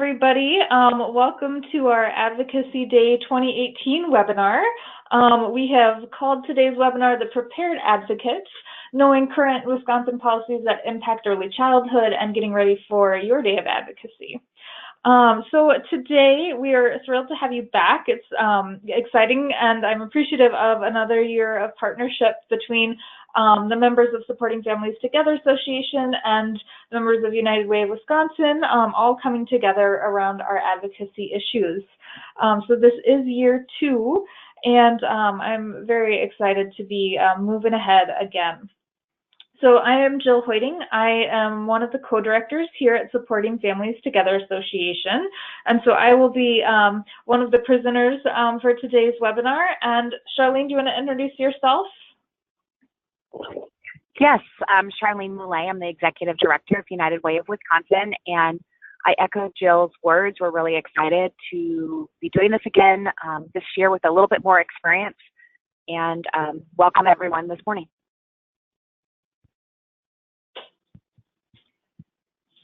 everybody. Welcome to our Advocacy Day 2018 webinar. We have called today's webinar the Prepared Advocates, Knowing Current Wisconsin Policies that Impact Early Childhood and Getting Ready for Your Day of Advocacy. So today we are thrilled to have you back. It's exciting, and I'm appreciative of another year of partnership between the members of Supporting Families Together Association and members of United Way of Wisconsin, all coming together around our advocacy issues. So this is year 2, and I'm very excited to be moving ahead again. So I am Jill Hoyting. I am one of the co-directors here at Supporting Families Together Association. And so I will be one of the presenters for today's webinar. And Charlene, do you want to introduce yourself? Yes, I'm Charlene Moulet. I'm the Executive Director of United Way of Wisconsin. And I echo Jill's words. We're really excited to be doing this again this year with a little bit more experience. And welcome everyone this morning.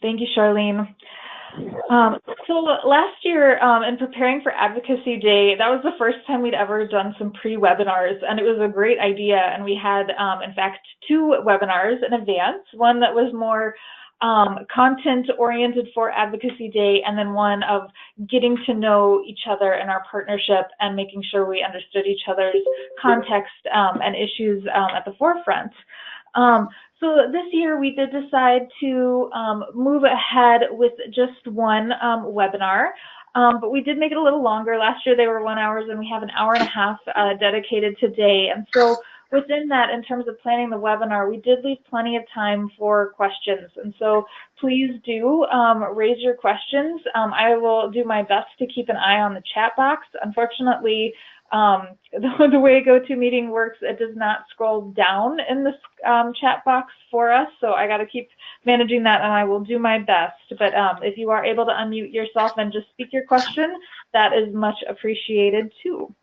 Thank you, Charlene. So last year, in preparing for Advocacy Day, that was the first time we'd ever done some pre-webinars, and it was a great idea. And we had, in fact, 2 webinars in advance, one that was more content-oriented for Advocacy Day, and then one of getting to know each other and our partnership and making sure we understood each other's context and issues at the forefront. So this year we did decide to move ahead with just one webinar, but we did make it a little longer. Last year they were 1 hour, and we have an hour and a half dedicated today. And so within that, in terms of planning the webinar, we did leave plenty of time for questions. And so please do raise your questions. I will do my best to keep an eye on the chat box. Unfortunately, the way GoToMeeting works, it does not scroll down in this chat box for us, so I got to keep managing that, and I will do my best. But if you are able to unmute yourself and just speak your question, that is much appreciated too.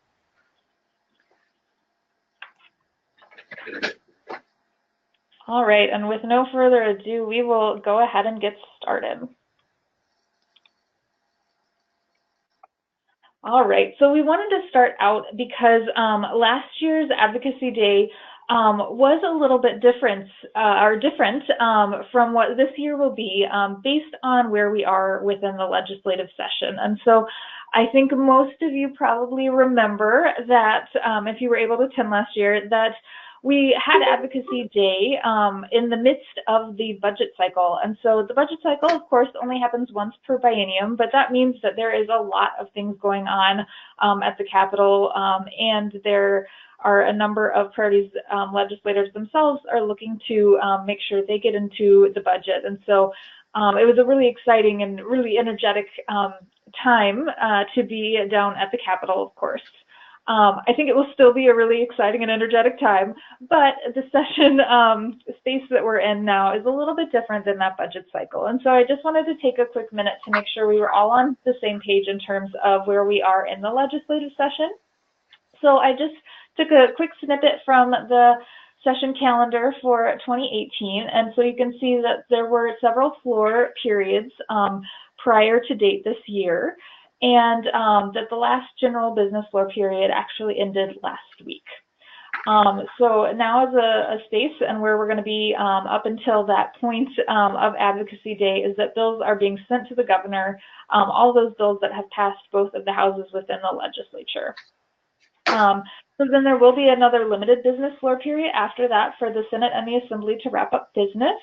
All right, and with no further ado, we will go ahead and get started. All right, so we wanted to start out because last year's Advocacy Day was a little bit different from what this year will be based on where we are within the legislative session. And so I think most of you probably remember that if you were able to attend last year, that we had Advocacy Day in the midst of the budget cycle. And so the budget cycle, of course, only happens once per biennium, but that means that there is a lot of things going on at the Capitol, and there are a number of priorities legislators themselves are looking to make sure they get into the budget. And so it was a really exciting and really energetic time to be down at the Capitol, of course. I think it will still be a really exciting and energetic time, but the session space that we're in now is a little bit different than that budget cycle. And so I just wanted to take a quick minute to make sure we were all on the same page in terms of where we are in the legislative session. So I just took a quick snippet from the session calendar for 2018, and so you can see that there were several floor periods prior to date this year, and that the last general business floor period actually ended last week. So now is a space and where we're going to be up until that point of Advocacy Day is that bills are being sent to the governor, all those bills that have passed both of the houses within the legislature. So then there will be another limited business floor period after that for the Senate and the Assembly to wrap up business.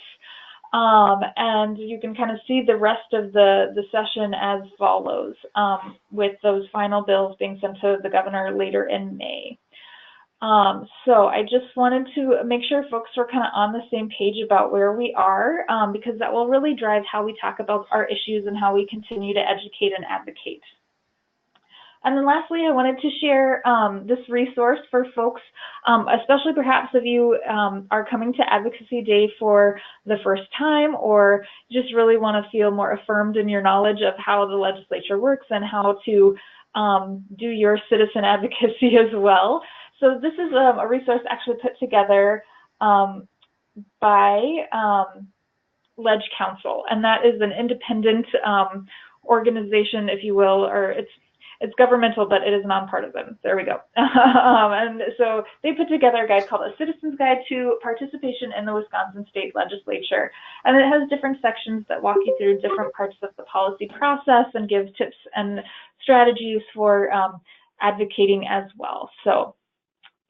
And you can kind of see the rest of the session as follows, with those final bills being sent to the governor later in May. So I just wanted to make sure folks were kind of on the same page about where we are, because that will really drive how we talk about our issues and how we continue to educate and advocate. And then lastly, I wanted to share this resource for folks, especially perhaps if you are coming to Advocacy Day for the first time or just really want to feel more affirmed in your knowledge of how the legislature works and how to do your citizen advocacy as well. So this is a resource actually put together by Ledge Council, and that is an independent organization, if you will, or it's governmental, but it is nonpartisan. There we go. And so they put together a guide called A Citizen's Guide to Participation in the Wisconsin State Legislature. And it has different sections that walk you through different parts of the policy process and give tips and strategies for advocating as well. So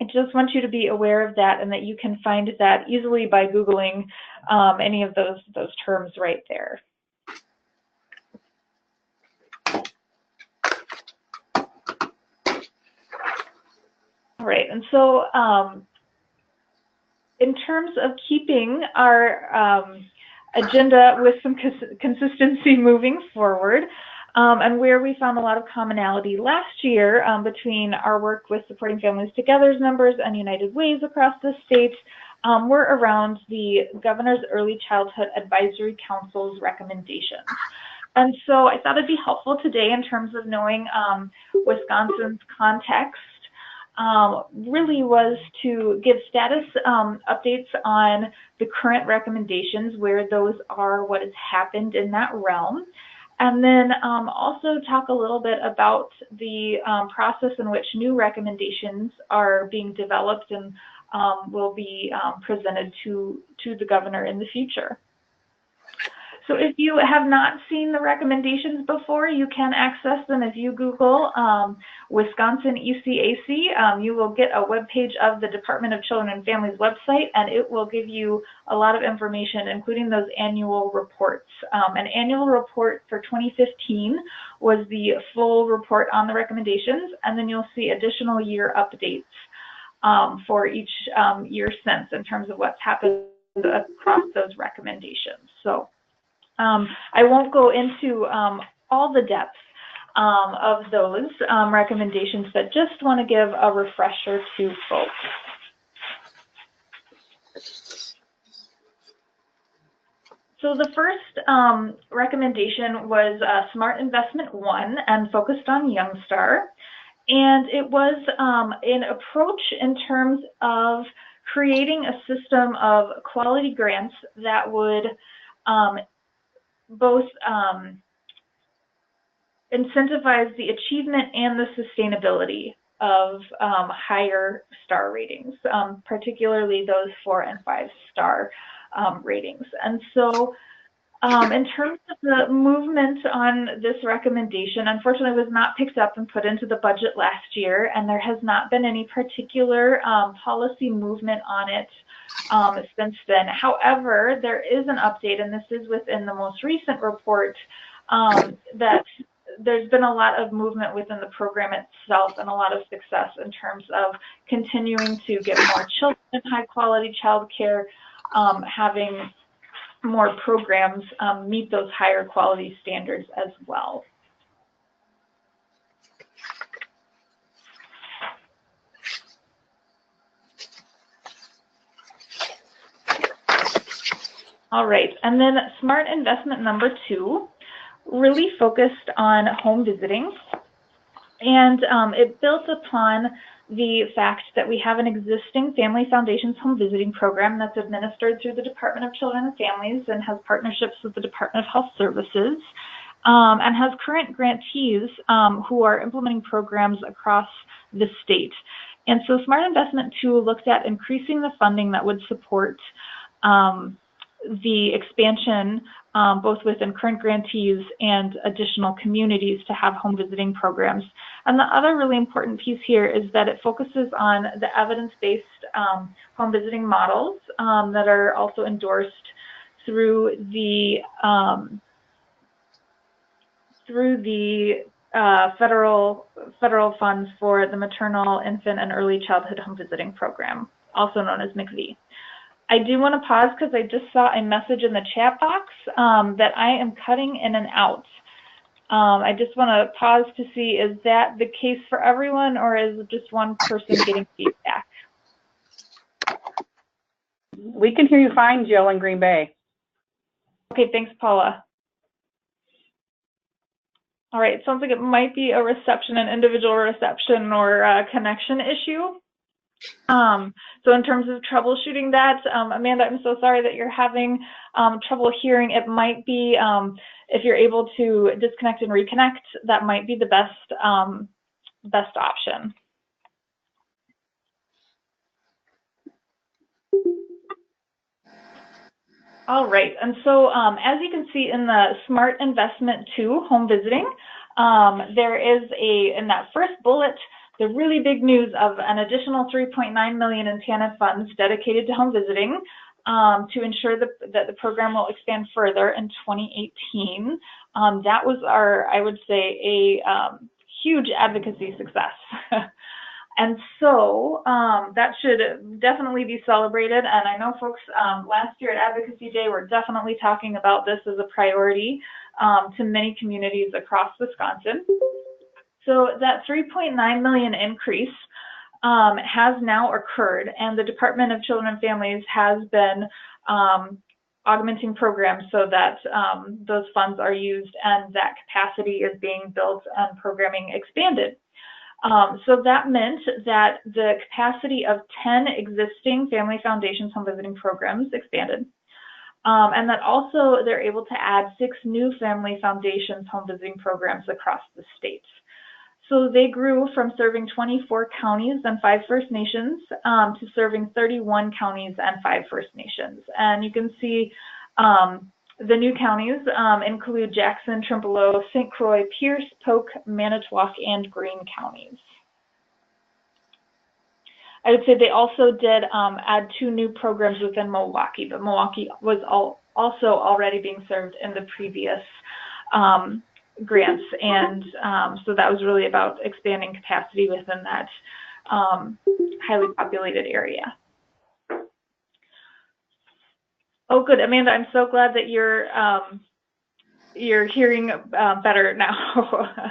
I just want you to be aware of that, and that you can find that easily by Googling any of those terms right there. All right, and so in terms of keeping our agenda with some consistency moving forward, and where we found a lot of commonality last year between our work with Supporting Families Together's members and United Ways across the state, were around the Governor's Early Childhood Advisory Council's recommendations. And so I thought it'd be helpful today in terms of knowing Wisconsin's context, really was to give status updates on the current recommendations, where those are, what has happened in that realm. And then also talk a little bit about the process in which new recommendations are being developed and will be presented to the governor in the future. So if you have not seen the recommendations before, you can access them. If you Google Wisconsin ECAC, you will get a web page of the Department of Children and Families website, and it will give you a lot of information, including those annual reports. An annual report for 2015 was the full report on the recommendations, and then you'll see additional year updates for each year since in terms of what's happened across those recommendations. So I won't go into all the depth of those recommendations, but just want to give a refresher to folks. So the first recommendation was Smart Investment 1 and focused on Youngstar. And it was an approach in terms of creating a system of quality grants that would both incentivize the achievement and the sustainability of higher star ratings, particularly those 4- and 5-star ratings. And so in terms of the movement on this recommendation, unfortunately was not picked up and put into the budget last year, and there has not been any particular policy movement on it since then. However, there is an update, and this is within the most recent report, that there's been a lot of movement within the program itself and a lot of success in terms of continuing to get more children in high quality child care, having more programs meet those higher quality standards as well. All right, and then Smart Investment number 2 really focused on home visiting, and it built upon the fact that we have an existing Family Foundation's home visiting program that's administered through the Department of Children and Families and has partnerships with the Department of Health Services, and has current grantees who are implementing programs across the state. And so Smart Investment 2 looked at increasing the funding that would support the expansion both within current grantees and additional communities to have home visiting programs. And the other really important piece here is that it focuses on the evidence-based home visiting models that are also endorsed through the federal funds for the Maternal, Infant, and Early Childhood Home Visiting Program, also known as MCV. I do want to pause because I just saw a message in the chat box that I am cutting in and out. I just want to pause to see, is that the case for everyone, or is it just one person getting feedback? We can hear you fine, Jill, in Green Bay. Okay, thanks, Paula. All right, it sounds like it might be a reception, an individual reception or a connection issue. So in terms of troubleshooting that, Amanda, I'm so sorry that you're having trouble hearing. It might be, if you're able to disconnect and reconnect, that might be the best option. All right, and so as you can see in the Smart Investment 2 home visiting, there is in that first bullet, the really big news of an additional $3.9 million in TANF funds dedicated to home visiting to ensure that the program will expand further in 2018. That was I would say, a huge advocacy success. And so that should definitely be celebrated. And I know folks last year at Advocacy Day were definitely talking about this as a priority to many communities across Wisconsin. So that $3.9 million increase has now occurred, and the Department of Children and Families has been augmenting programs so that those funds are used and that capacity is being built and programming expanded. So that meant that the capacity of 10 existing Family Foundations home visiting programs expanded. And that also they're able to add 6 new Family Foundations home visiting programs across the state. So they grew from serving 24 counties and 5 First Nations to serving 31 counties and 5 First Nations. And you can see the new counties include Jackson, Trimble, St. Croix, Pierce, Polk, Manitowoc, and Greene counties. I would say they also did add 2 new programs within Milwaukee, but Milwaukee was also already being served in the previous grants, and so that was really about expanding capacity within that highly populated area. Oh, good, Amanda. I'm so glad that you're hearing better now.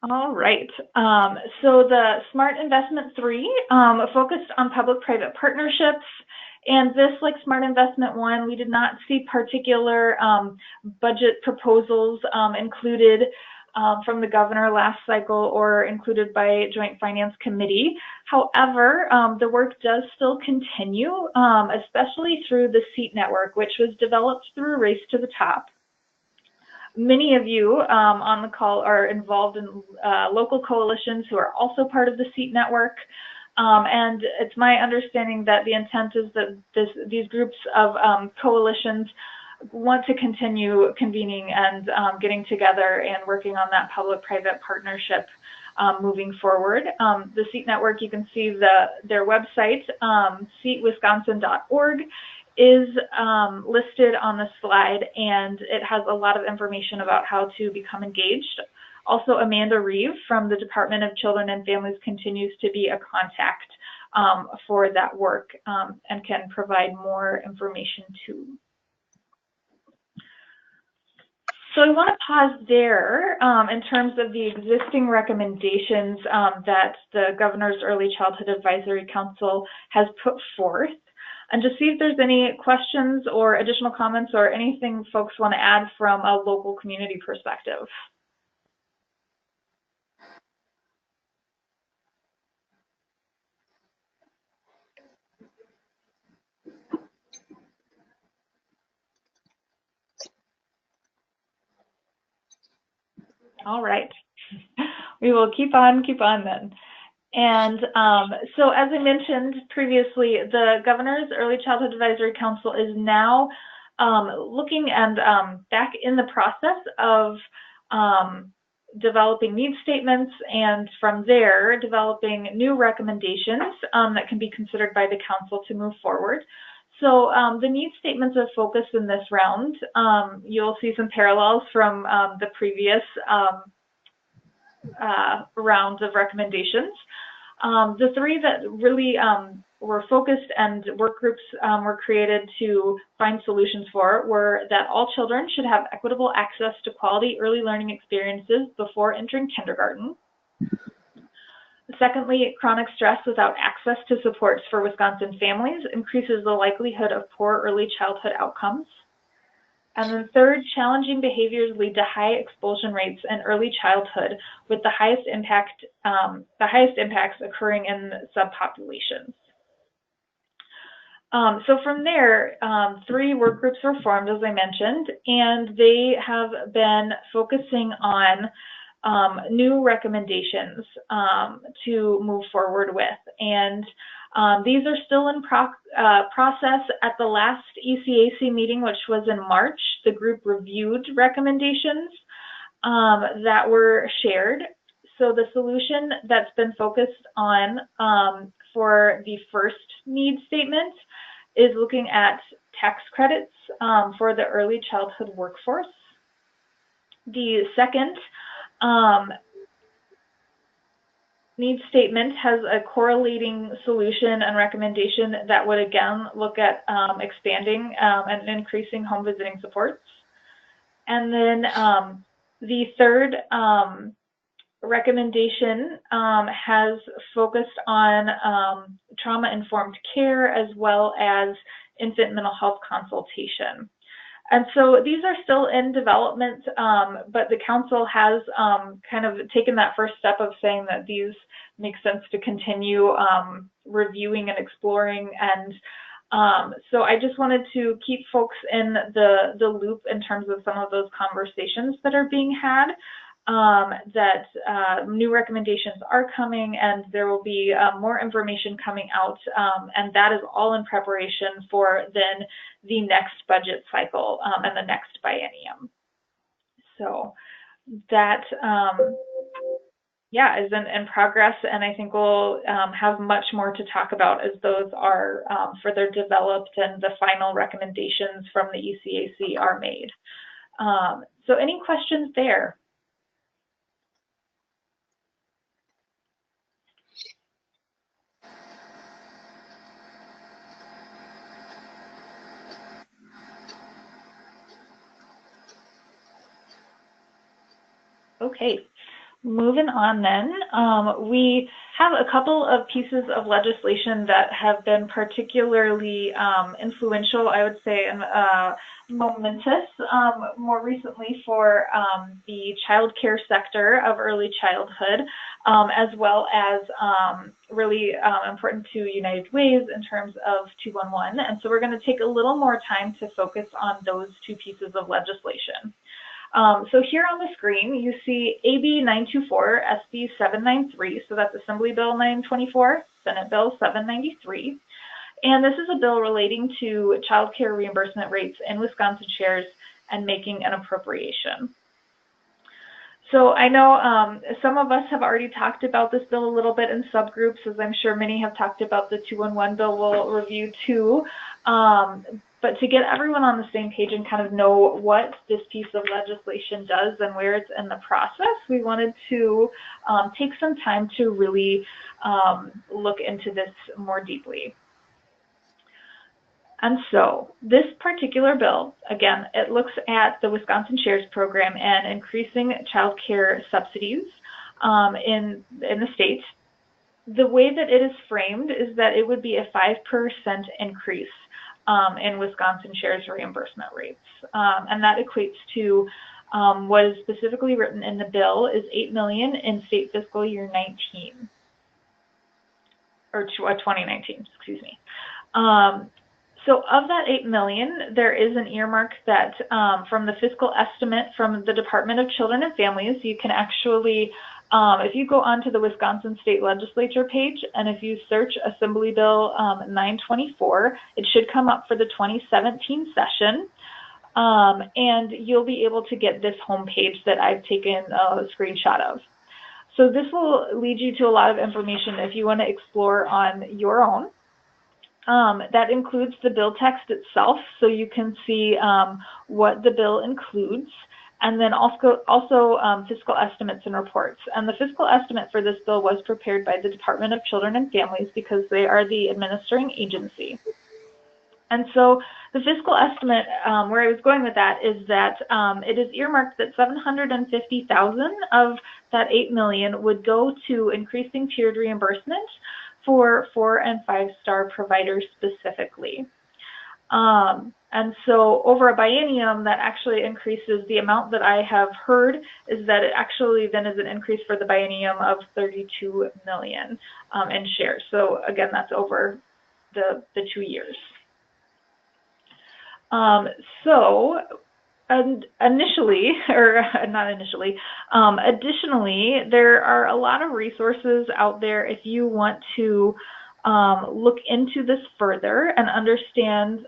All right. So the Smart Investment 3 focused on public-private partnerships. And this, like Smart Investment 1, we did not see particular budget proposals included from the governor last cycle or included by Joint Finance Committee. However, the work does still continue, especially through the SEAT network, which was developed through Race to the Top. Many of you on the call are involved in local coalitions who are also part of the SEAT network. And it's my understanding that the intent is that these groups of coalitions want to continue convening and getting together and working on that public-private partnership moving forward. The SEAT network, you can see their website, seatwisconsin.org, is listed on the slide, and it has a lot of information about how to become engaged. Also, Amanda Reeve from the Department of Children and Families continues to be a contact for that work and can provide more information too. So I want to pause there in terms of the existing recommendations that the Governor's Early Childhood Advisory Council has put forth, and just see if there's any questions or additional comments or anything folks want to add from a local community perspective. All right, we will keep on then. And so as I mentioned previously, the Governor's Early Childhood Advisory Council is now looking and back in the process of developing needs statements, and from there developing new recommendations that can be considered by the council to move forward. So the needs statements are focused in this round. You'll see some parallels from the previous rounds of recommendations. The 3 that really were focused and work groups were created to find solutions for were that all children should have equitable access to quality early learning experiences before entering kindergarten. Secondly, chronic stress without access to supports for Wisconsin families increases the likelihood of poor early childhood outcomes. And then third, challenging behaviors lead to high expulsion rates in early childhood, with the highest impacts occurring in subpopulations. So from there, 3 work groups were formed, as I mentioned, and they have been focusing on new recommendations to move forward with. And these are still in process. At the last ECAC meeting, which was in March, the group reviewed recommendations that were shared. So the solution that's been focused on for the first need statement is looking at tax credits for the early childhood workforce. The second need statement has a correlating solution and recommendation that would again look at expanding and increasing home visiting supports. And then the third recommendation has focused on trauma-informed care as well as infant mental health consultation. And so these are still in development, but the council has kind of taken that first step of saying that these make sense to continue reviewing and exploring. And so I just wanted to keep folks in the loop in terms of some of those conversations that are being had, that new recommendations are coming, and there will be more information coming out, and that is all in preparation for then the next budget cycle and the next biennium. So that yeah, is in progress, and I think we'll have much more to talk about as those are further developed and the final recommendations from the ECAC are made. So any questions there? Okay, moving on then. We have a couple of pieces of legislation that have been particularly influential, I would say, and momentous more recently for the child care sector of early childhood, as well as really important to United Way's in terms of 211. And so we're going to take a little more time to focus on those 2 pieces of legislation. So here on the screen, you see AB 924, SB 793, so that's Assembly Bill 924, Senate Bill 793. And this is a bill relating to child care reimbursement rates in Wisconsin shares and making an appropriation. So I know some of us have already talked about this bill a little bit in subgroups, as I'm sure many have talked about the 211 bill we'll review too. But to get everyone on the same page and kind of know what this piece of legislation does and where it's in the process, we wanted to take some time to really look into this more deeply. And so this particular bill, again, it looks at the Wisconsin Shares Program and increasing child care subsidies in the state. The way that it is framed is that it would be a 5% increase in Wisconsin shares reimbursement rates. And that equates to what is specifically written in the bill is $8 million in state fiscal year 19, or 2019, excuse me. So of that $8 million, there is an earmark that from the fiscal estimate from the Department of Children and Families, you can actually, if you go onto the Wisconsin State Legislature page, and if you search Assembly Bill 924, it should come up for the 2017 session, and you'll be able to get this homepage that I've taken a screenshot of. So this will lead you to a lot of information if you want to explore on your own. That includes the bill text itself, so you can see what the bill includes, and then also fiscal estimates and reports. And the fiscal estimate for this bill was prepared by the Department of Children and Families because they are the administering agency. And so the fiscal estimate, where I was going with that, is that it is earmarked that $750,000 of that $8 million would go to increasing tiered reimbursement for 4- and 5-star providers specifically. And so over a biennium, that actually increases. The amount that I have heard is that it actually then is an increase for the biennium of 32 million in shares. So again, that's over the 2 years. Initially, or not initially, additionally, there are a lot of resources out there if you want to look into this further and understand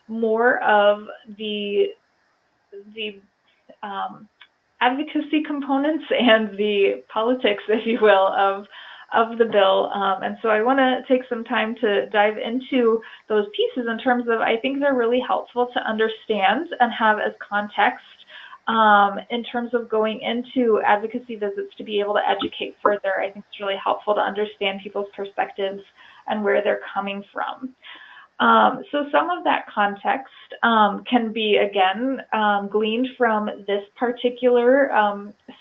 more of the advocacy components and the politics, if you will, of the bill. And so I want to take some time to dive into those pieces in terms of, I think they're really helpful to understand and have as context in terms of going into advocacy visits to be able to educate further. I think it's really helpful to understand people's perspectives and where they're coming from. So some of that context can be, again, gleaned from this particular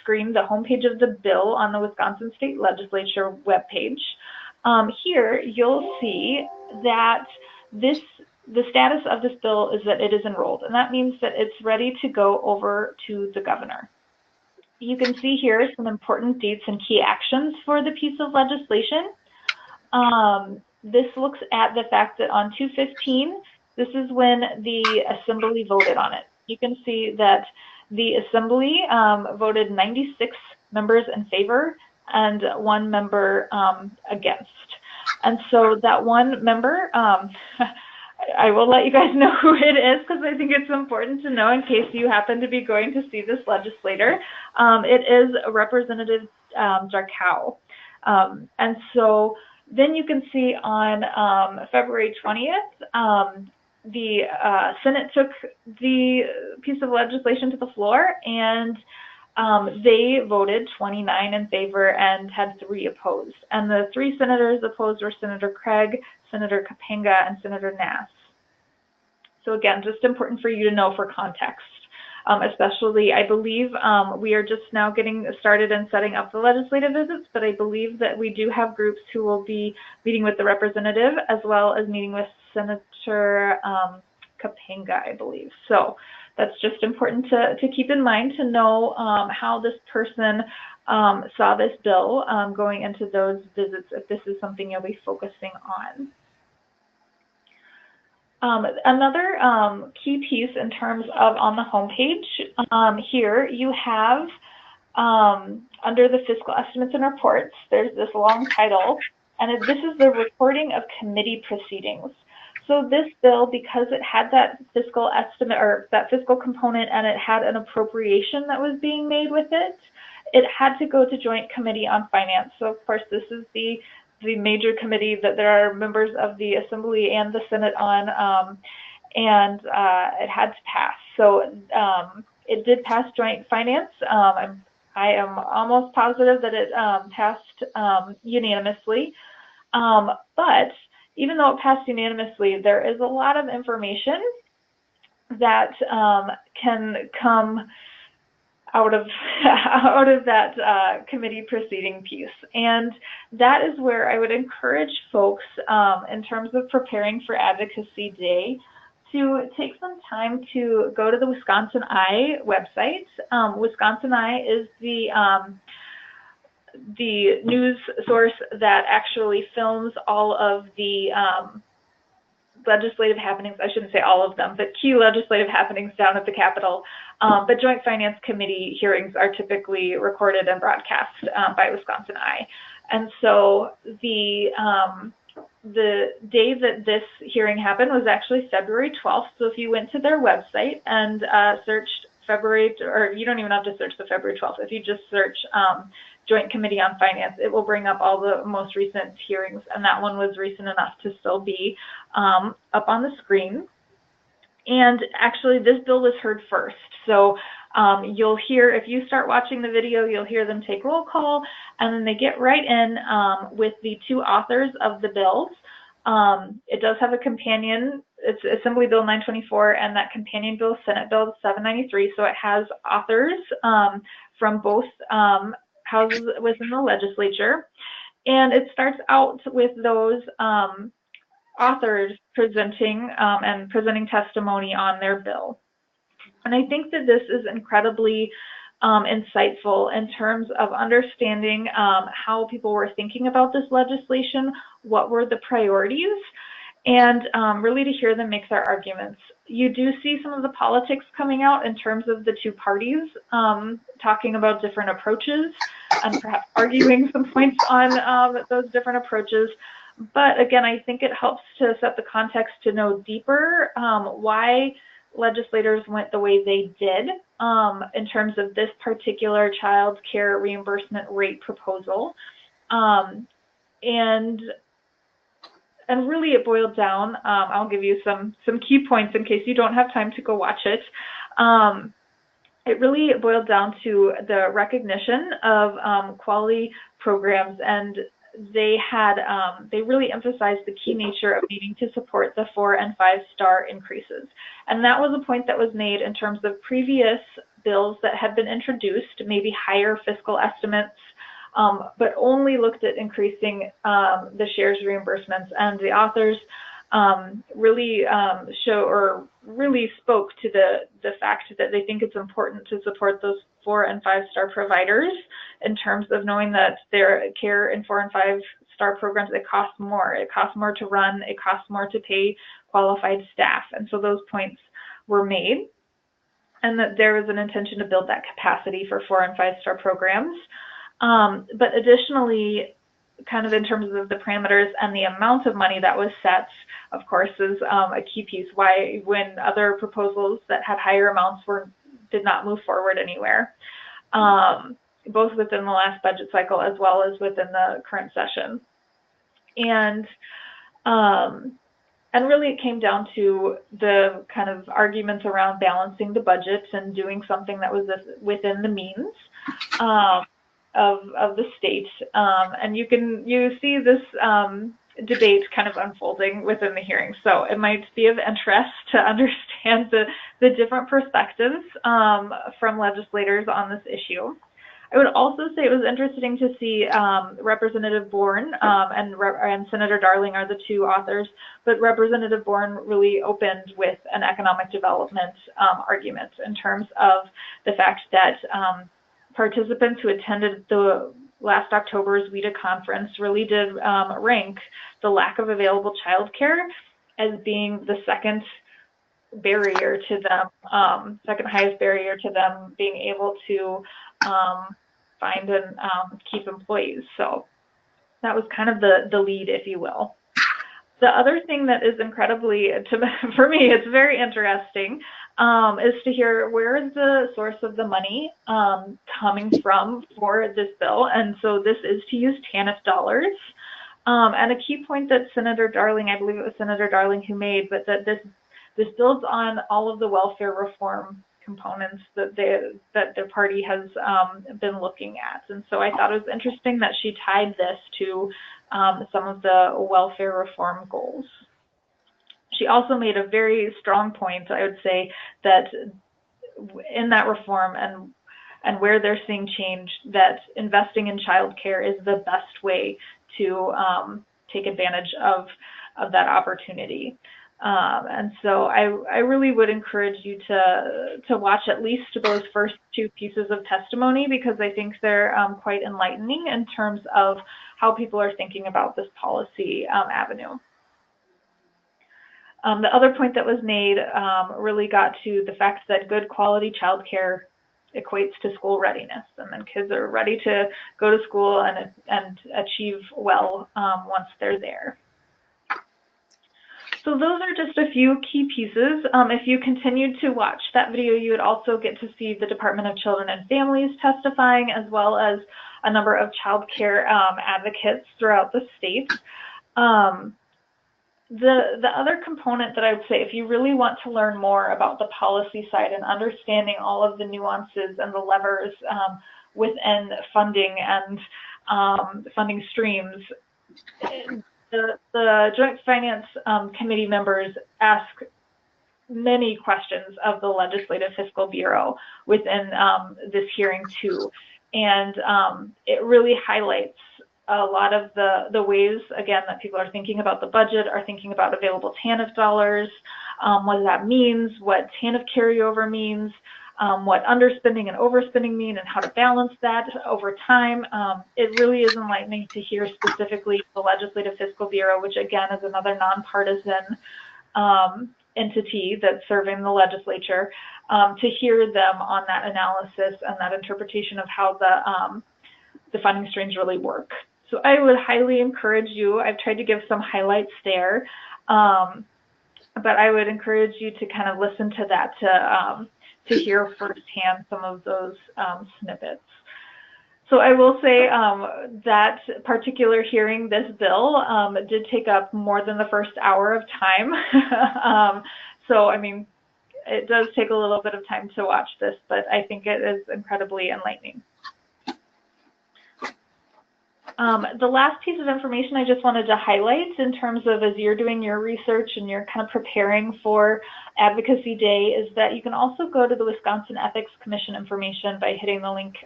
screen, the homepage of the bill on the Wisconsin State Legislature webpage. Here, you'll see that the status of this bill is that it is enrolled, and that means that it's ready to go over to the governor. You can see here some important dates and key actions for the piece of legislation. This looks at the fact that on 2/15, this is when the Assembly voted on it. You can see that the Assembly voted 96 members in favor and 1 member against. And so that 1 member, I will let you guys know who it is because I think it's important to know in case you happen to be going to see this legislator. It is Representative Jarkow. And so then you can see on February 20th, the Senate took the piece of legislation to the floor, and they voted 29 in favor and had 3 opposed. And the 3 senators opposed were Senator Craig, Senator Kapanga, and Senator Nass. So again, just important for you to know for context. Especially, I believe we are just now getting started and setting up the legislative visits, but I believe that we do have groups who will be meeting with the representative as well as meeting with Senator Kapanga, I believe. So that's just important to keep in mind to know how this person saw this bill going into those visits if this is something you'll be focusing on. Another key piece in terms of on the homepage, here you have under the fiscal estimates and reports, there's this long title, and this is the reporting of committee proceedings. So this bill, because it had that fiscal estimate or that fiscal component and it had an appropriation that was being made with it, it had to go to Joint Committee on Finance. So of course this is the major committee that there are members of the Assembly and the Senate on, and it had to pass. So it did pass Joint Finance. I am almost positive that it passed unanimously. But even though it passed unanimously, there is a lot of information that can come out of that committee proceeding piece. And that is where I would encourage folks in terms of preparing for Advocacy Day to take some time to go to the Wisconsin Eye website. Wisconsin Eye is the news source that actually films all of the legislative happenings. I shouldn't say all of them, but key legislative happenings down at the Capitol. But Joint Finance Committee hearings are typically recorded and broadcast by Wisconsin Eye. And so the day that this hearing happened was actually February 12th. So if you went to their website and searched February, or you don't even have to search the February 12th, if you just search Joint Committee on Finance, it will bring up all the most recent hearings, and that one was recent enough to still be up on the screen. And actually, this bill was heard first. So you'll hear, if you start watching the video, you'll hear them take roll call, and then they get right in with the 2 authors of the bills. It does have a companion, it's Assembly Bill 924, and that companion bill, Senate Bill 793. So it has authors from both houses within the legislature. And it starts out with those authors presenting and presenting testimony on their bill. And I think that this is incredibly insightful in terms of understanding how people were thinking about this legislation, what were the priorities, and really to hear them make their arguments. You do see some of the politics coming out in terms of the two parties talking about different approaches and perhaps arguing some points on those different approaches. But again, I think it helps to set the context to know deeper why legislators went the way they did in terms of this particular child care reimbursement rate proposal. And really it boiled down, I'll give you some key points in case you don't have time to go watch it. It really boiled down to the recognition of quality programs, and they really emphasized the key nature of needing to support the 4- and 5-star increases. And that was a point that was made in terms of previous bills that had been introduced, maybe higher fiscal estimates, but only looked at increasing the shares reimbursements. And the authors really really spoke to the fact that they think it's important to support those 4- and 5-star providers in terms of knowing that their care in 4- and 5-star programs, it costs more. It costs more to run. It costs more to pay qualified staff. And so those points were made, and that there was an intention to build that capacity for 4- and 5-star programs. But additionally, kind of in terms of the parameters and the amount of money that was set, of course, is a key piece. Why, when other proposals that had higher amounts did not move forward anywhere, both within the last budget cycle as well as within the current session. And really it came down to the kind of arguments around balancing the budget and doing something that was within the means of the state. And you see this debate kind of unfolding within the hearing. So it might be of interest to understand the different perspectives from legislators on this issue. I would also say it was interesting to see Representative Bourne and Senator Darling are the two authors, but Representative Bourne really opened with an economic development argument in terms of the fact that participants who attended the last October's WIDA conference really did rank the lack of available childcare as being the second barrier to them, second highest barrier to them being able to find and keep employees. So that was kind of the lead, if you will. The other thing that is incredibly, for me, it's very interesting, is to hear where is the source of the money coming from for this bill. And so this is to use TANF dollars. And a key point that Senator Darling, I believe it was Senator Darling who made, but that this builds on all of the welfare reform components that their party has been looking at. And so I thought it was interesting that she tied this to some of the welfare reform goals. She also made a very strong point, I would say, that in that reform and where they're seeing change, that investing in childcare is the best way to take advantage of that opportunity. And so I really would encourage you to watch at least those first two pieces of testimony, because I think they're quite enlightening in terms of how people are thinking about this policy avenue. The other point that was made really got to the fact that good quality childcare equates to school readiness, and then kids are ready to go to school and achieve well once they're there. So those are just a few key pieces. If you continued to watch that video, you would also get to see the Department of Children and Families testifying, as well as a number of child care advocates throughout the state. The other component that I would say, if you really want to learn more about the policy side and understanding all of the nuances and the levers within funding and funding streams, the Joint Finance Committee members ask many questions of the Legislative Fiscal Bureau within this hearing too. And it really highlights a lot of the ways, again, that people are thinking about the budget, are thinking about available TANF dollars, what that means, what TANF carryover means, what underspending and overspending mean, and how to balance that over time. It really is enlightening to hear specifically the Legislative Fiscal Bureau, which again is another nonpartisan entity that's serving the legislature, to hear them on that analysis and that interpretation of how the funding streams really work. So I would highly encourage you, I've tried to give some highlights there, but I would encourage you to kind of listen to that to hear firsthand some of those snippets. So I will say that particular hearing, this bill, did take up more than the first hour of time. So, I mean, it does take a little bit of time to watch this, but I think it is incredibly enlightening. The last piece of information I just wanted to highlight in terms of as you're doing your research and you're kind of preparing for Advocacy Day is that you can also go to the Wisconsin Ethics Commission information by hitting the link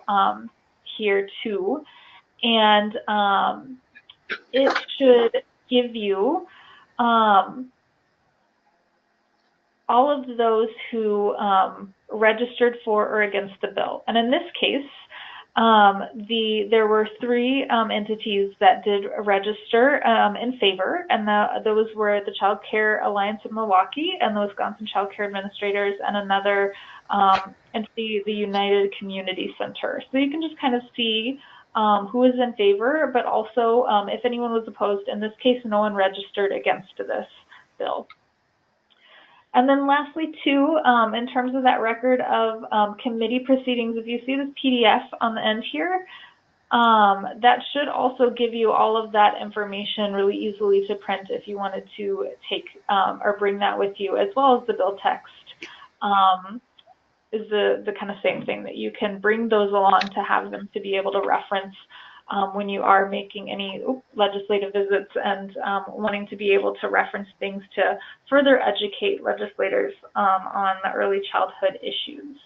here too. And it should give you all of those who registered for or against the bill. And in this case, there were three entities that did register in favor, and those were the Child Care Alliance of Milwaukee and the Wisconsin Child Care Administrators, and another entity, the United Community Center. So you can just kind of see who is in favor, but also if anyone was opposed. In this case, no one registered against this bill. And then lastly, too, in terms of that record of committee proceedings, if you see this PDF on the end here, that should also give you all of that information really easily to print if you wanted to take or bring that with you, as well as the bill text is the kind of same thing, that you can bring those along to have them to be able to reference when you are making any legislative visits and wanting to be able to reference things to further educate legislators on the early childhood issues.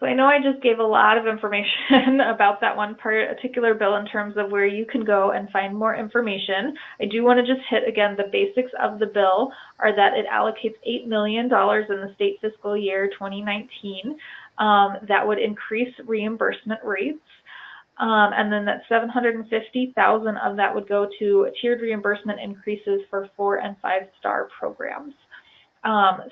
So I know I just gave a lot of information about that one particular bill in terms of where you can go and find more information. I do want to just hit again the basics of the bill are that it allocates $8 million in the state fiscal year 2019. That would increase reimbursement rates. And then that $750,000 of that would go to tiered reimbursement increases for 4- and 5-star programs.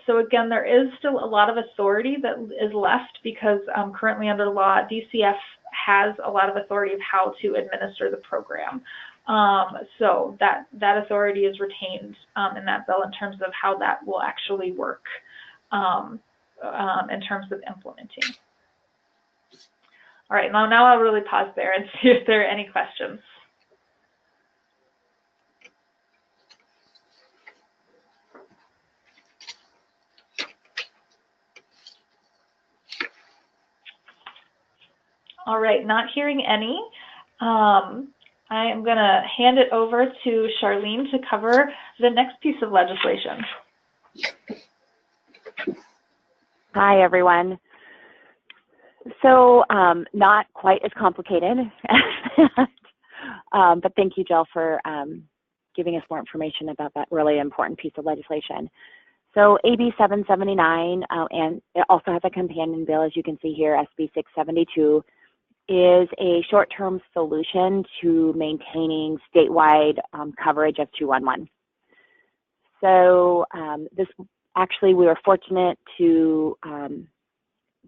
So again, there is still a lot of authority that is left because currently under law, DCF has a lot of authority of how to administer the program. So that authority is retained in that bill in terms of how that will actually work in terms of implementing. All right, now I'll really pause there and see if there are any questions. All right, not hearing any. I am going to hand it over to Charlene to cover the next piece of legislation. Hi, everyone. So not quite as complicated as that, but thank you, Jill, for giving us more information about that really important piece of legislation. So AB 779, and it also has a companion bill, as you can see here, SB 672, is a short-term solution to maintaining statewide coverage of 211. So this actually, we were fortunate to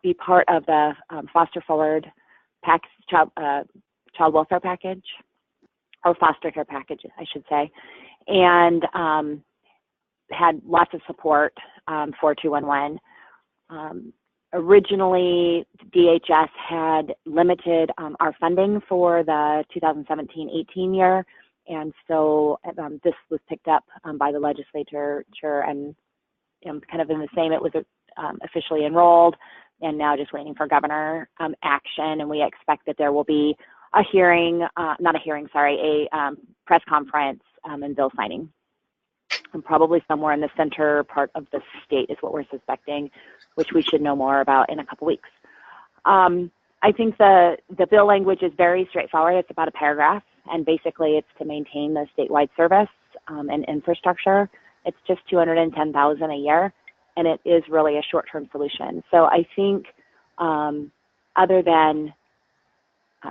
be part of the foster forward child welfare package, or foster care package, I should say, and had lots of support for 211. Originally, DHS had limited our funding for the 2017-18 year, and so this was picked up by the legislature and kind of in the same, it was officially enrolled, and now just waiting for governor action, and we expect that there will be a hearing, a press conference and bill signing. And probably somewhere in the center part of the state is what we're suspecting, which we should know more about in a couple weeks. I think the bill language is very straightforward. It's about a paragraph, and basically it's to maintain the statewide service and infrastructure. It's just $210,000 a year, and it is really a short-term solution. So I think other than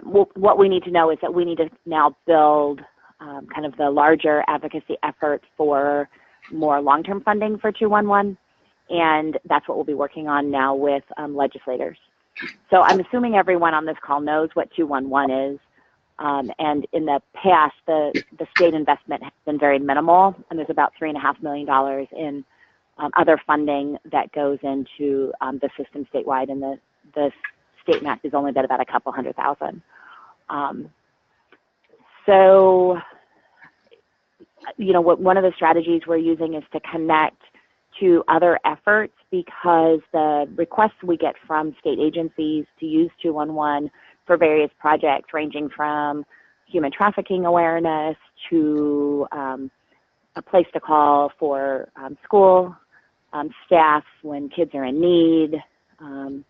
what we need to know is that we need to now build kind of the larger advocacy effort for more long-term funding for 211, and that's what we'll be working on now with legislators. So I'm assuming everyone on this call knows what 211 is, and in the past, the state investment has been very minimal, and there's about $3.5 million in other funding that goes into the system statewide, and the state match has only been about a couple $100,000. So, you know, one of the strategies we're using is to connect to other efforts, because the requests we get from state agencies to use 211 for various projects ranging from human trafficking awareness to a place to call for school staff when kids are in need. I'm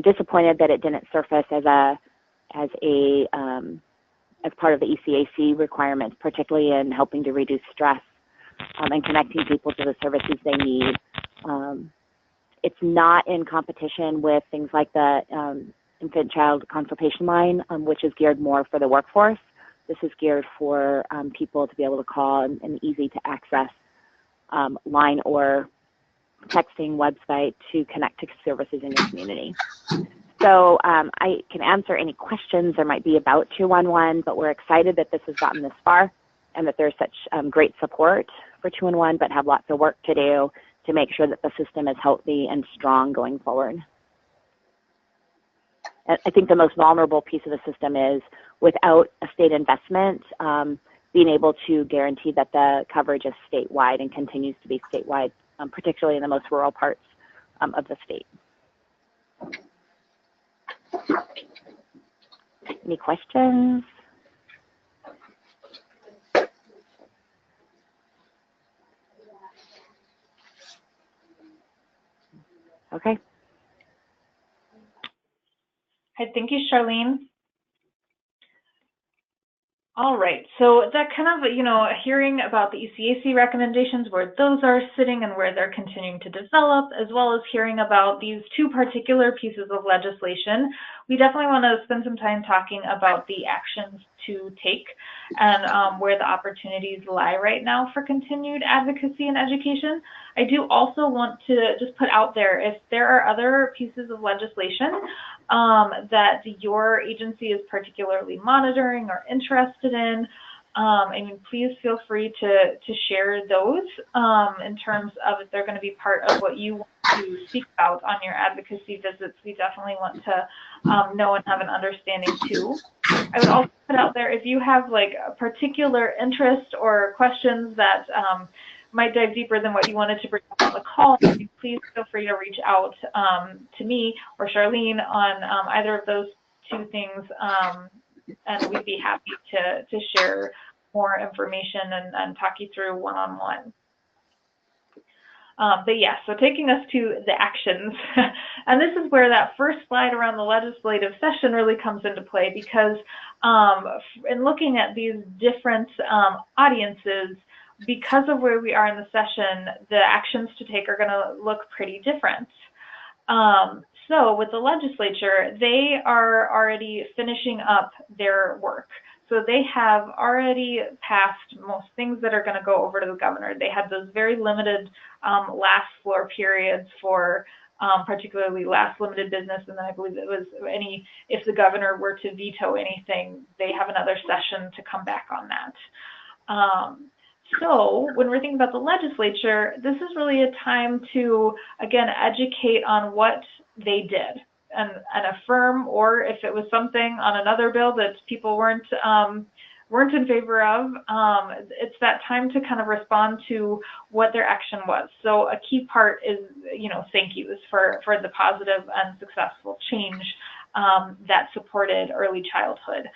disappointed that it didn't surface as part of the ECAC requirements, particularly in helping to reduce stress and connecting people to the services they need. It's not in competition with things like the infant child consultation line, which is geared more for the workforce. This is geared for people to be able to call and easy to access line or texting website to connect to services in your community. So I can answer any questions there might be about 211, but we're excited that this has gotten this far and that there's such great support for 211, but have lots of work to do to make sure that the system is healthy and strong going forward. I think the most vulnerable piece of the system is without a state investment, being able to guarantee that the coverage is statewide and continues to be statewide, particularly in the most rural parts of the state. Any questions? Okay. Hi, thank you, Charlene. All right, so that kind of, you know, hearing about the ECAC recommendations, where those are sitting and where they're continuing to develop, as well as hearing about these two particular pieces of legislation, we definitely want to spend some time talking about the actions to take and where the opportunities lie right now for continued advocacy and education. I do also want to just put out there, if there are other pieces of legislation that your agency is particularly monitoring or interested in, I mean, please feel free to share those in terms of if they're going to be part of what you want to speak about on your advocacy visits. We definitely want to know and have an understanding too. I would also put out there, if you have like a particular interest or questions that might dive deeper than what you wanted to bring up on the call, please feel free to reach out to me or Charlene on either of those two things, and we'd be happy to share more information and talk you through one-on-one. But yeah, so taking us to the actions, and this is where that first slide around the legislative session really comes into play, because in looking at these different audiences, because of where we are in the session, the actions to take are going to look pretty different. So with the legislature, they are already finishing up their work. So they have already passed most things that are going to go over to the governor. They had those very limited last floor periods for particularly last limited business, and then I believe it was if the governor were to veto anything, they have another session to come back on that. So when we're thinking about the legislature, this is really a time to, again, educate on what they did and affirm, or if it was something on another bill that people weren't in favor of, it's that time to kind of respond to what their action was. So a key part is, you know, thank yous for the positive and successful change that supported early childhood.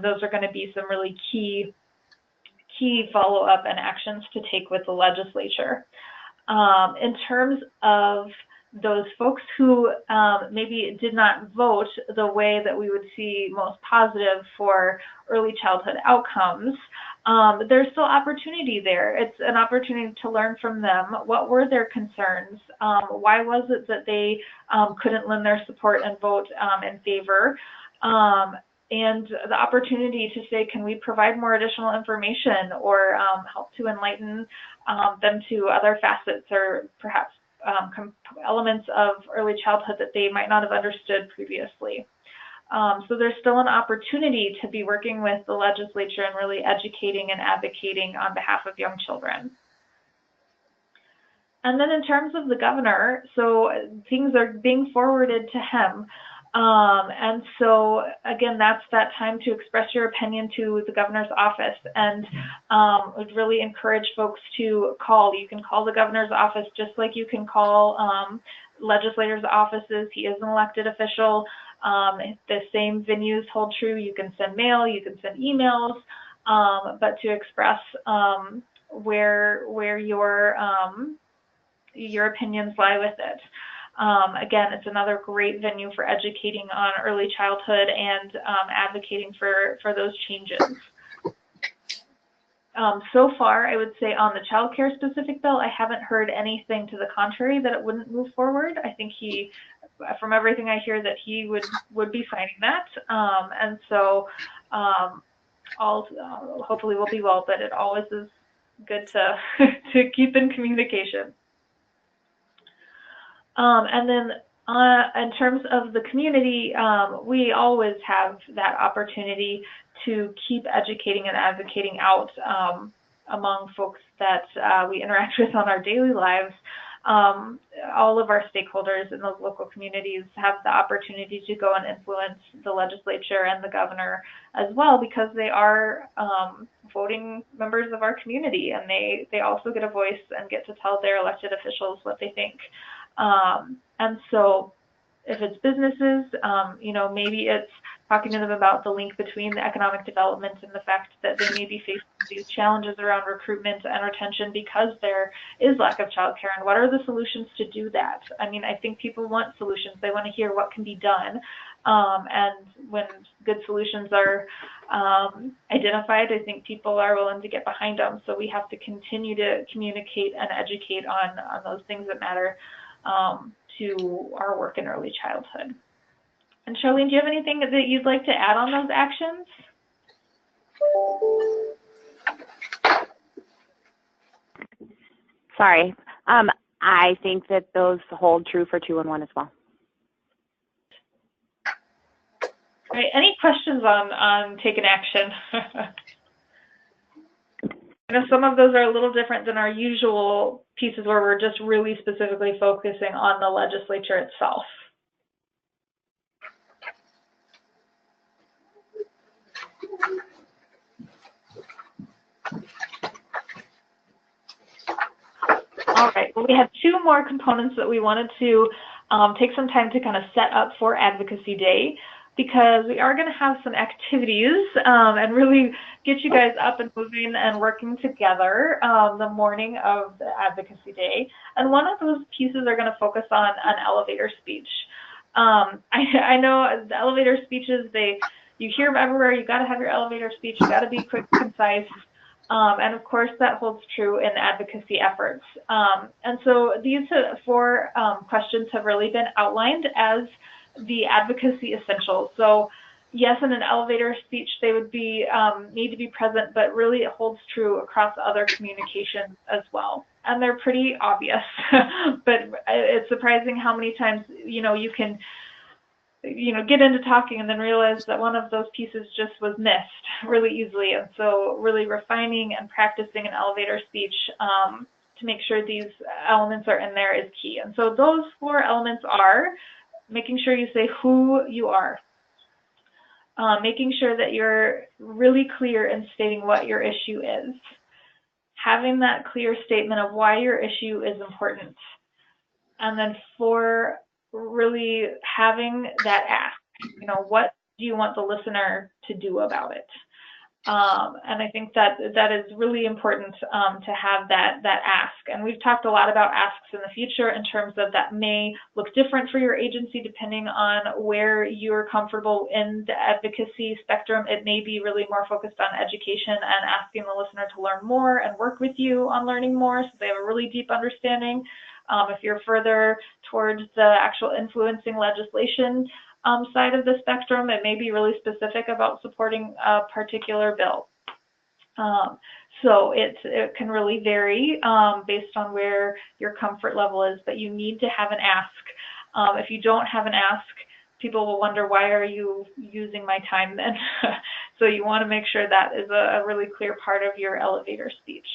Those are going to be some really key follow-up and actions to take with the legislature. In terms of those folks who maybe did not vote the way that we would see most positive for early childhood outcomes, there's still opportunity there. It's an opportunity to learn from them. What were their concerns? Why was it that they couldn't lend their support and vote in favor? And the opportunity to say, can we provide more additional information or help to enlighten them to other facets or perhaps elements of early childhood that they might not have understood previously. So there's still an opportunity to be working with the legislature and really educating and advocating on behalf of young children. And then in terms of the governor, so things are being forwarded to him. And so, again, that's that time to express your opinion to the governor's office, and would really encourage folks to call. You can call the governor's office just like you can call legislators' offices. He is an elected official. The same venues hold true. You can send mail, you can send emails, but to express where your opinions lie with it. Again, it's another great venue for educating on early childhood and advocating for those changes. So far, I would say on the child care specific bill, I haven't heard anything to the contrary that it wouldn't move forward. I think from everything I hear, that he would be signing that. And so hopefully will be well, but it always is good to, to keep in communication. And then in terms of the community, we always have that opportunity to keep educating and advocating out among folks that we interact with on our daily lives. All of our stakeholders in those local communities have the opportunity to go and influence the legislature and the governor as well, because they are voting members of our community, and they also get a voice and get to tell their elected officials what they think. And so if it's businesses, maybe it's talking to them about the link between the economic development and the fact that they may be facing these challenges around recruitment and retention because there is lack of childcare, and what are the solutions to do that? I mean, I think people want solutions. They want to hear what can be done. And when good solutions are identified, I think people are willing to get behind them. So we have to continue to communicate and educate on those things that matter to our work in early childhood. And Charlene, do you have anything that you'd like to add on those actions? Sorry. I think that those hold true for 2 and 1 as well. All right. Any questions on taking action? I know some of those are a little different than our usual pieces where we're just really specifically focusing on the legislature itself. All right, well, we have 2 more components that we wanted to take some time to kind of set up for Advocacy Day, because we are going to have some activities and really get you guys up and moving and working together the morning of the Advocacy Day. And one of those pieces are going to focus on an elevator speech. I know the elevator speeches, you hear them everywhere. You got to have your elevator speech. You got to be quick, concise. And of course, that holds true in advocacy efforts. And so these 4 questions have really been outlined as the advocacy essentials. So yes, in an elevator speech, they would be need to be present, but really it holds true across other communications as well. And they're pretty obvious, but it's surprising how many times, you can get into talking and then realize that one of those pieces just was missed really easily. And so really refining and practicing an elevator speech to make sure these elements are in there is key. And so those 4 elements are making sure you say who you are, making sure that you're really clear in stating what your issue is, having that clear statement of why your issue is important, and then 4, really having that ask, what do you want the listener to do about it? And I think that is really important to have that ask. And we've talked a lot about asks in the future in terms of that may look different for your agency depending on where you're comfortable in the advocacy spectrum. It may be really more focused on education and asking the listener to learn more and work with you on learning more so they have a really deep understanding. If you're further towards the actual influencing legislation side of the spectrum, it may be really specific about supporting a particular bill. So it can really vary based on where your comfort level is, but you need to have an ask. If you don't have an ask, people will wonder, why are you using my time then? So you want to make sure that is a really clear part of your elevator speech.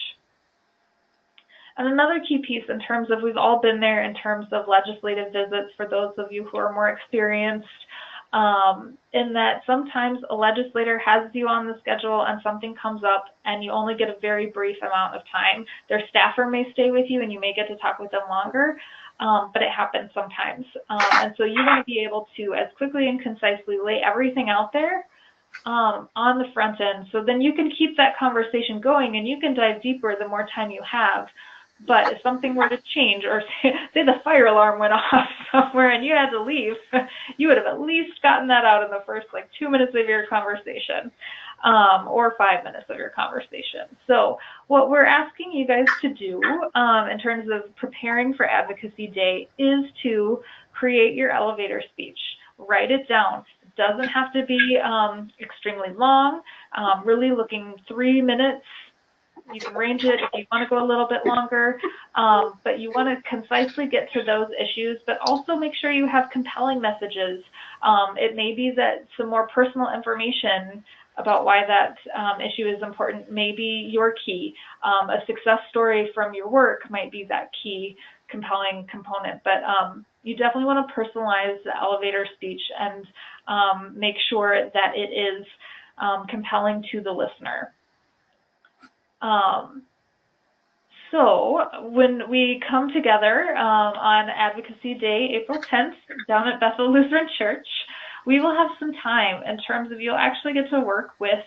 And another key piece in terms of, we've all been there in terms of legislative visits, for those of you who are more experienced, in that sometimes a legislator has you on the schedule and something comes up and you only get a very brief amount of time. Their staffer may stay with you and you may get to talk with them longer, but it happens sometimes. And so you want to be able to, as quickly and concisely, lay everything out there on the front end, so then you can keep that conversation going and you can dive deeper the more time you have. But if something were to change, or say the fire alarm went off somewhere and you had to leave, you would have at least gotten that out in the first 2 minutes of your conversation, or 5 minutes of your conversation. So what we're asking you guys to do in terms of preparing for Advocacy Day is to create your elevator speech. Write it down. It doesn't have to be extremely long, really looking 3 minutes. You can range it if you want to go a little bit longer, but you want to concisely get to those issues, but also make sure you have compelling messages. It may be that some more personal information about why that issue is important may be your key. A success story from your work might be that key compelling component, but you definitely want to personalize the elevator speech and make sure that it is compelling to the listener. So when we come together on Advocacy Day, April 10th, down at Bethel Lutheran Church, we will have some time in terms of, you'll actually get to work with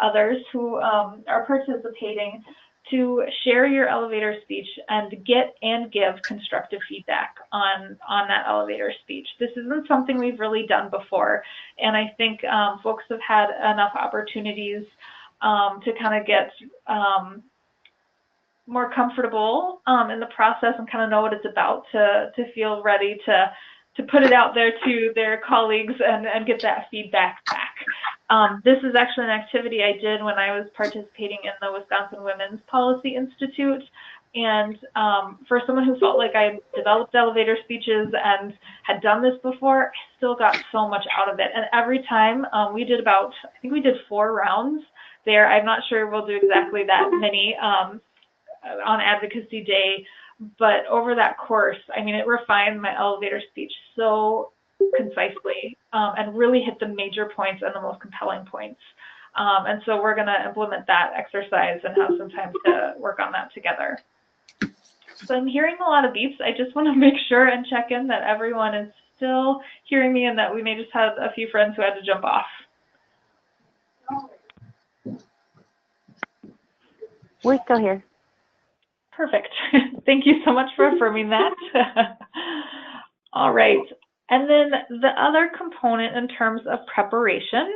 others who are participating to share your elevator speech and get and give constructive feedback on that elevator speech. This isn't something we've really done before, and I think folks have had enough opportunities to kind of get more comfortable in the process and kind of know what it's about to feel ready to put it out there to their colleagues and get that feedback back. This is actually an activity I did when I was participating in the Wisconsin Women's Policy Institute. And for someone who felt like I developed elevator speeches and had done this before, I still got so much out of it. And every time we did I think we did 4 rounds there. I'm not sure we'll do exactly that many on Advocacy Day, but over that course, I mean, it refined my elevator speech so concisely and really hit the major points and the most compelling points. And so we're going to implement that exercise and have some time to work on that together. So I'm hearing a lot of beeps. I just want to make sure and check in that everyone is still hearing me and that we may just have a few friends who had to jump off. We're still here. Perfect. Thank you so much for affirming that. All right. And then the other component in terms of preparation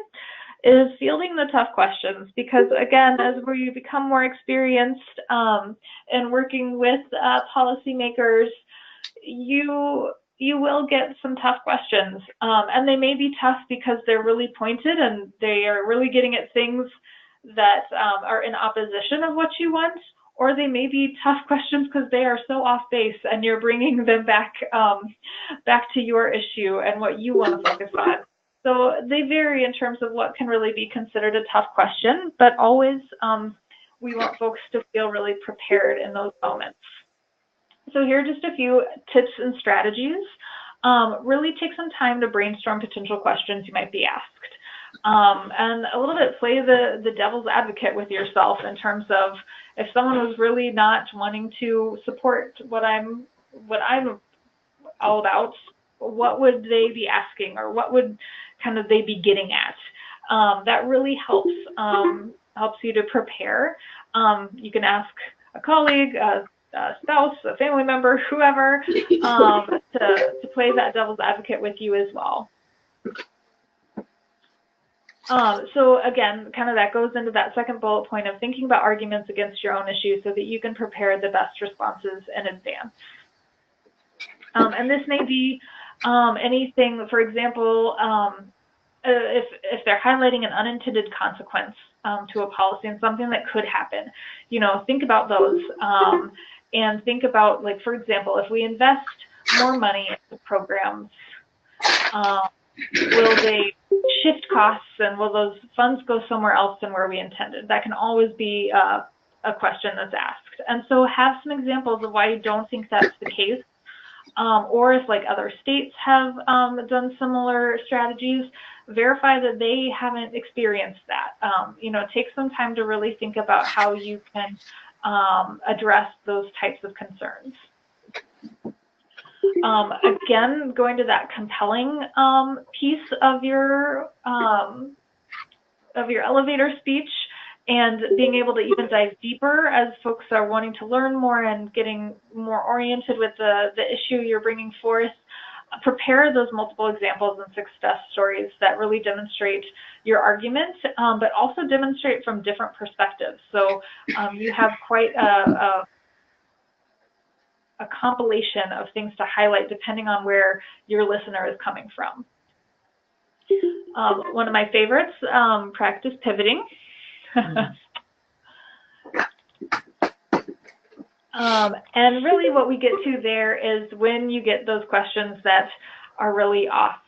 is fielding the tough questions, because again, as we become more experienced in working with policymakers, you will get some tough questions, and they may be tough because they're really pointed and they are really getting at things that are in opposition of what you want, or they may be tough questions because they are so off base and you're bringing them back to your issue and what you want to focus on. So they vary in terms of what can really be considered a tough question, but always we want folks to feel really prepared in those moments. So here are just a few tips and strategies. Really take some time to brainstorm potential questions you might be asked. And a little bit play the devil's advocate with yourself in terms of, if someone was really not wanting to support what I'm all about, what would they be asking, or what would kind of they be getting at? That really helps helps you to prepare. You can ask a colleague, a spouse, a family member, whoever, to play that devil's advocate with you as well. So again, kind of that goes into that second bullet point of thinking about arguments against your own issues so that you can prepare the best responses in advance. And this may be anything, for example, if they're highlighting an unintended consequence to a policy and something that could happen, you know, think about those and think about, like, for example, if we invest more money into programs, will they shift costs and will those funds go somewhere else than where we intended? That can always be a question that's asked. And so have some examples of why you don't think that's the case. Or if like other states have done similar strategies, verify that they haven't experienced that. You know, take some time to really think about how you can address those types of concerns. Again, going to that compelling piece of your elevator speech, and being able to even dive deeper as folks are wanting to learn more and getting more oriented with the issue you're bringing forth. Prepare those multiple examples and success stories that really demonstrate your argument, but also demonstrate from different perspectives. So you have quite a compilation of things to highlight depending on where your listener is coming from. One of my favorites, practice pivoting. And really what we get to there is when you get those questions that are really off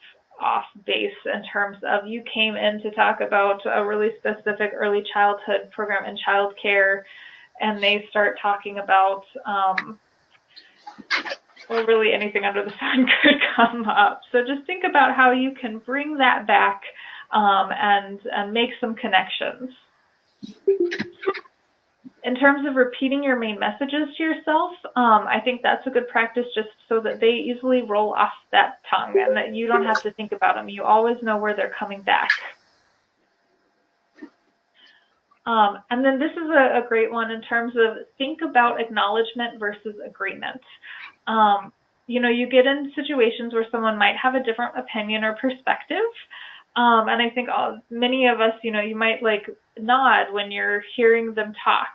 base in terms of you came in to talk about a really specific early childhood program in childcare, and they start talking about well, really anything under the sun could come up. So just think about how you can bring that back and make some connections. In terms of repeating your main messages to yourself, I think that's a good practice just so that they easily roll off that tongue and that you don't have to think about them. You always know where they're coming back. And then this is a great one in terms of think about acknowledgement versus agreement. You know, you get in situations where someone might have a different opinion or perspective. And I think many of us, you know, you might like nod when you're hearing them talk.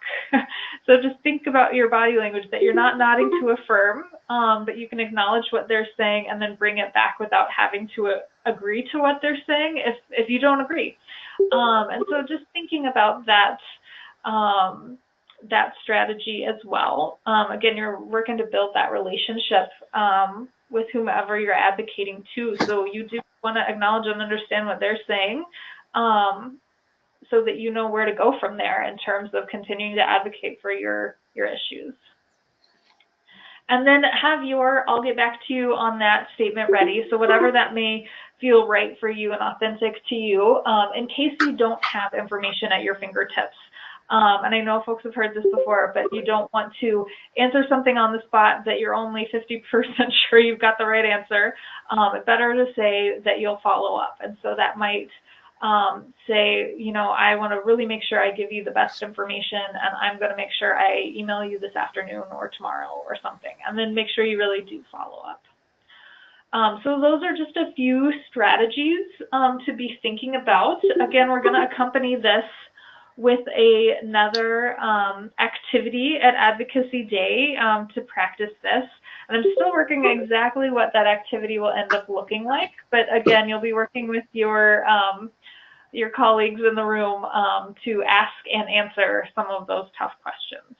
So just think about your body language, that you're not nodding to affirm, but you can acknowledge what they're saying and then bring it back without having to agree to what they're saying if you don't agree. And so just thinking about that, that strategy as well. Again, you're working to build that relationship with whomever you're advocating to. So you do want to acknowledge and understand what they're saying, so that you know where to go from there in terms of continuing to advocate for your issues. And then have your I'll get back to you on that statement ready. So whatever that may feel right for you and authentic to you, in case you don't have information at your fingertips. And I know folks have heard this before, but you don't want to answer something on the spot that you're only 50% sure you've got the right answer. It's better to say that you'll follow up. And so that might say, you know, I want to really make sure I give you the best information, and I'm going to make sure I email you this afternoon or tomorrow or something, and then make sure you really do follow up. So those are just a few strategies to be thinking about. Again, we're going to accompany this with another activity at Advocacy Day to practice this. And I'm still working exactly what that activity will end up looking like. But again, you'll be working with your colleagues in the room to ask and answer some of those tough questions.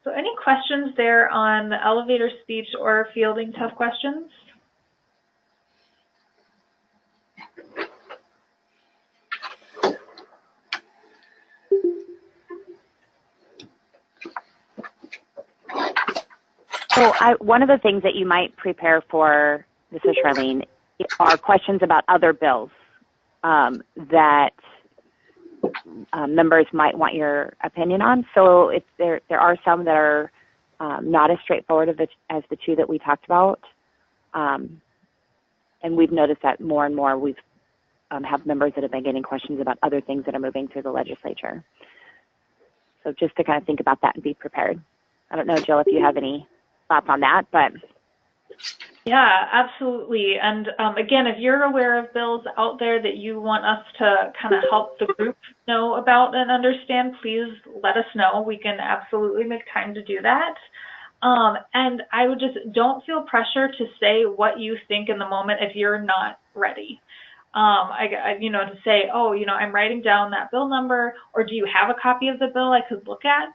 So any questions there on the elevator speech or fielding tough questions? So one of the things that you might prepare for, this is Charlene, are questions about other bills that members might want your opinion on. So if there are some that are not as straightforward as the two that we talked about, and we've noticed that more and more we've have members that have been getting questions about other things that are moving through the legislature. So just to kind of think about that and be prepared. I don't know, Jill, if you have any thoughts on that, but. Yeah, absolutely. And again, if you're aware of bills out there that you want us to kind of help the group know about and understand, please let us know. We can absolutely make time to do that. And I would just don't feel pressure to say what you think in the moment if you're not ready. To say, oh, I'm writing down that bill number, or do you have a copy of the bill I could look at,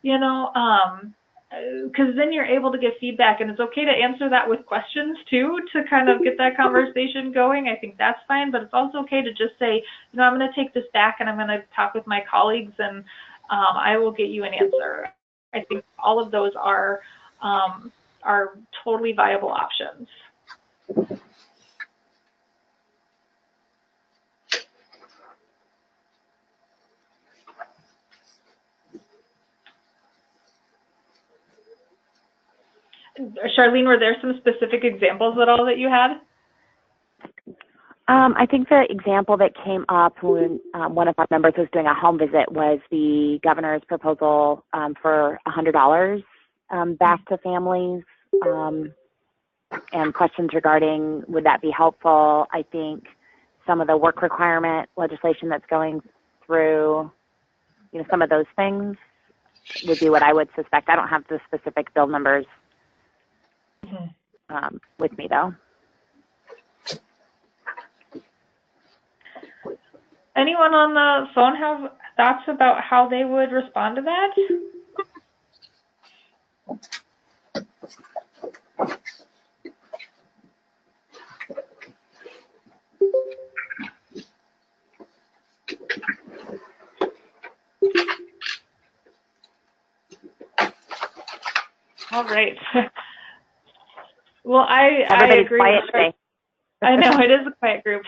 because then you're able to give feedback, and it's okay to answer that with questions too, to kind of get that conversation going. I think that's fine, but it's also okay to just say, I'm going to take this back and I'm going to talk with my colleagues, and I will get you an answer. I think all of those are totally viable options. Charlene, were there some specific examples at all that you had? I think the example that came up when one of our members was doing a home visit was the governor's proposal for $100 back to families, and questions regarding would that be helpful. I think some of the work requirement legislation that's going through, some of those things would be what I would suspect. I don't have the specific bill numbers with me, though. Anyone on the phone have thoughts about how they would respond to that? All right. Well, I agree. Quiet today. I know, it is a quiet group.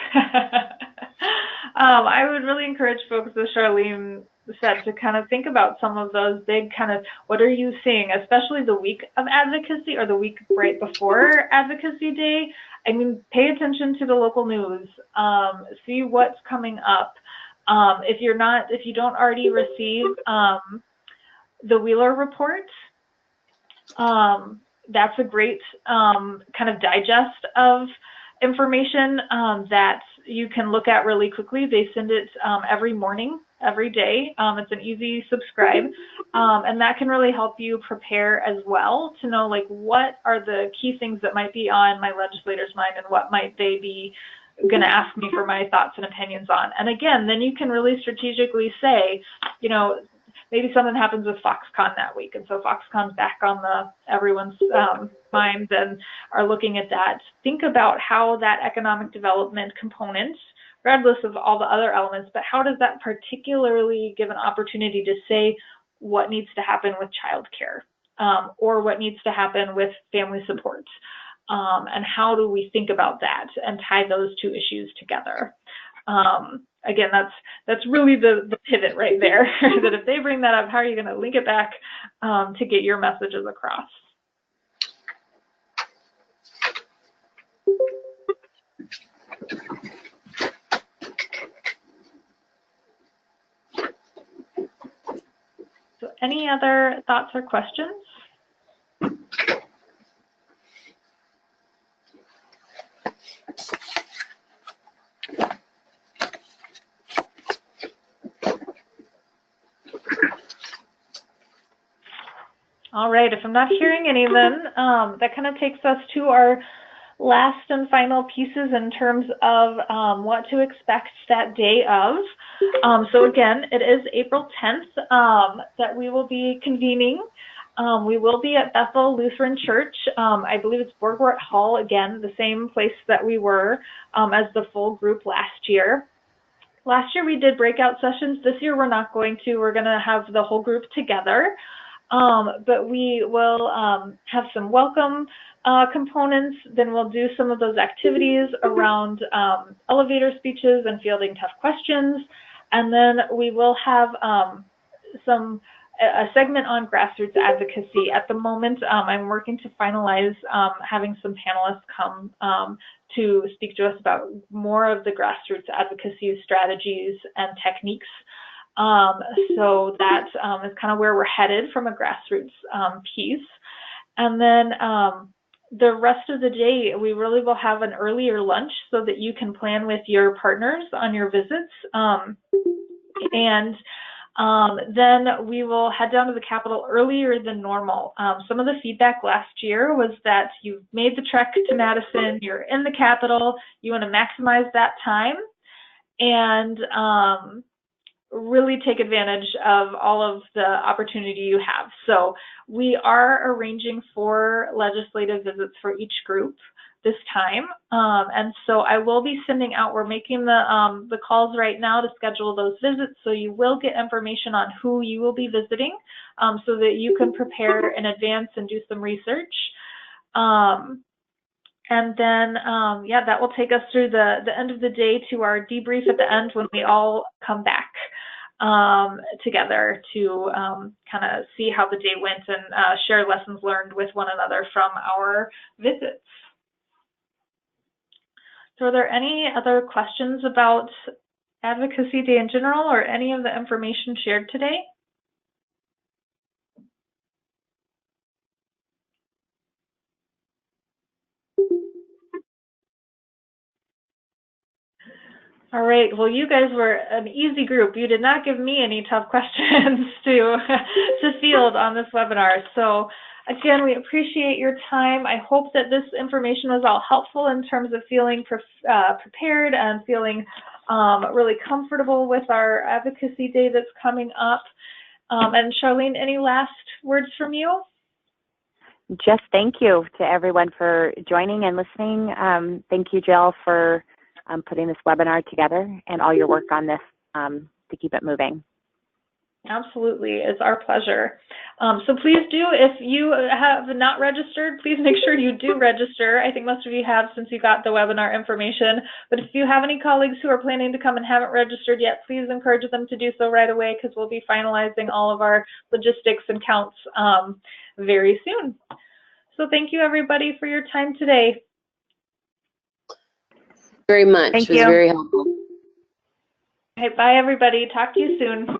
I would really encourage folks, as Charlene said, to kind of think about some of those big kind of, what are you seeing, especially the week of advocacy or the week right before Advocacy Day. I mean, pay attention to the local news, see what's coming up. If you don't already receive the Wheeler report, that's a great kind of digest of information that you can look at really quickly. They send it every morning, every day. It's an easy subscribe, and that can really help you prepare as well to know, like, what are the key things that might be on my legislators' mind and what might they be going to ask me for my thoughts and opinions on. And again, then you can really strategically say, maybe something happens with Foxconn that week, and so Foxconn's back on everyone's minds and are looking at that. Think about how that economic development component, regardless of all the other elements, but how does that particularly give an opportunity to say what needs to happen with childcare, or what needs to happen with family support, and how do we think about that and tie those two issues together. Again, that's really the pivot right there, that if they bring that up, how are you going to link it back to get your messages across? So any other thoughts or questions? All right, if I'm not hearing any, then that kind of takes us to our last and final pieces in terms of what to expect that day of. So again, it is April 10th that we will be convening. We will be at Bethel Lutheran Church. I believe it's Borgwart Hall, again, the same place that we were as the full group last year. Last year we did breakout sessions. This year we're not going to. We're going to have the whole group together. But we will have some welcome components. Then we'll do some of those activities around elevator speeches and fielding tough questions. And then we will have some a segment on grassroots advocacy. At the moment, I'm working to finalize having some panelists come to speak to us about more of the grassroots advocacy strategies and techniques. So that is kind of where we're headed from a grassroots piece. And then the rest of the day, we really will have an earlier lunch so that you can plan with your partners on your visits. Then we will head down to the Capitol earlier than normal. Some of the feedback last year was that you made the trek to Madison, you're in the Capitol, you want to maximize that time and really take advantage of all of the opportunity you have. So we are arranging 4 legislative visits for each group this time. And so I will be sending out, we're making the calls right now to schedule those visits. So you will get information on who you will be visiting so that you can prepare in advance and do some research. And then, yeah, that will take us through the end of the day to our debrief at the end when we all come back together to kind of see how the day went and share lessons learned with one another from our visits. So are there any other questions about Advocacy Day in general or any of the information shared today? All right, well, you guys were an easy group. You did not give me any tough questions to field on this webinar. So again, we appreciate your time. I hope that this information was all helpful in terms of feeling prepared and feeling really comfortable with our Advocacy Day that's coming up. And Charlene, any last words from you? Just thank you to everyone for joining and listening. Thank you, Jill, for putting this webinar together and all your work on this to keep it moving. Absolutely, it's our pleasure. So please do, if you have not registered, please make sure you do register. I think most of you have since you got the webinar information, but if you have any colleagues who are planning to come and haven't registered yet, please encourage them to do so right away because we'll be finalizing all of our logistics and counts very soon. So thank you everybody for your time today. Very much. Thank it was you. very helpful. Okay, bye everybody. Talk to you soon.